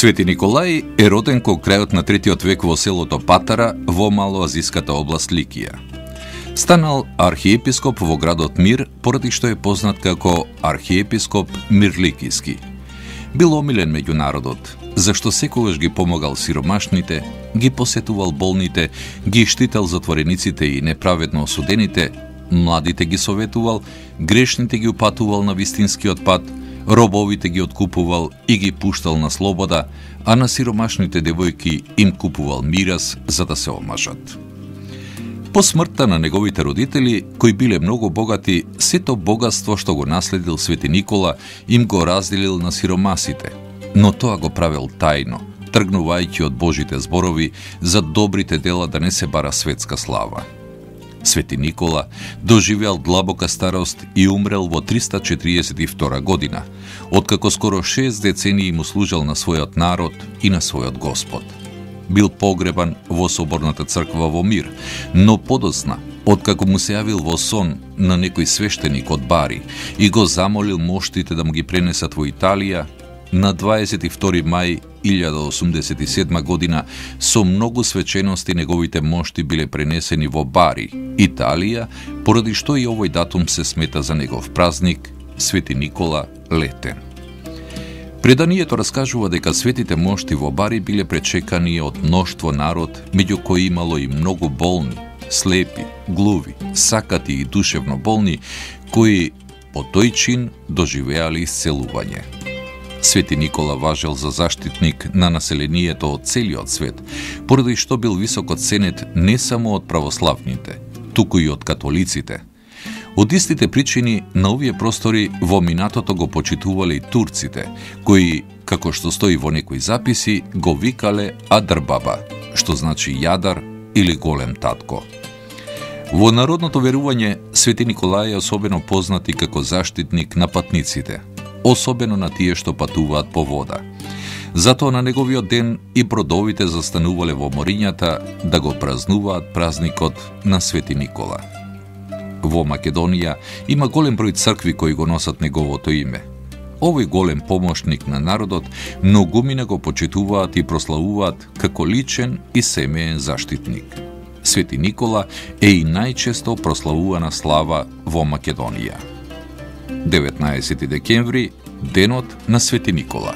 Свети Николај е роден кон крајот на 3 век во селото Патара во малоазиската област Ликија. Станал архиепископ во градот Мир, поради што е познат како архиепископ Мирликиски. Бил омилен меѓу народот, зашто секогаш ги помогал сиромашните, ги посетувал болните, ги штител затворениците и неправедно осудените, младите ги советувал, грешните ги упатувал на вистинскиот пат, робовите ги откупувал и ги пуштал на слобода, а на сиромашните девојки им купувал мирас за да се омажат. По смртта на неговите родители, кои биле многу богати, сето богатство што го наследил Свети Никола им го разделил на сиромасите, но тоа го правил тајно, тргнувајќи од Божите зборови за добрите дела да не се бара светска слава. Свети Никола доживеал длабока старост и умрел во 342 година, откако скоро 6 децении му служел на својот народ и на својот Господ. Бил погребан во соборната црква во Мир, но подоцна, откако му се јавил во сон на некој свештеник од Бари и го замолил моштите да му ги пренесат во Италија, на 22 мај 1087 година со многу свечености неговите мошти биле пренесени во Бари, Италија, поради што и овој датум се смета за негов празник, Свети Никола Летен. Преданието раскажува дека светите мошти во Бари биле пречекани од мноштво народ, меѓу кои имало и многу болни, слепи, глуви, сакати и душевно болни, кои по тој чин доживеали исцелување. Свети Никола важел за заштитник на населението од целиот свет, поради што бил високо ценет не само од православните, туку и од католиците. Од истите причини на овие простори во минатото го почитувале и турците, кои, како што стои во некои записи, го викале Адрбаба, што значи јадар или голем татко. Во народното верување, Свети Николај е особено познат и како заштитник на патниците, особено на тие што патуваат по вода. Затоа на неговиот ден и бродовите застанувале во морињата да го празнуваат празникот на Свети Никола. Во Македонија има голем број цркви кои го носат неговото име. Овој голем помошник на народот многумина го почитуваат и прославуваат како личен и семеен заштитник. Свети Никола е и најчесто прославувана слава во Македонија. 19 декември, денот на Свети Никола.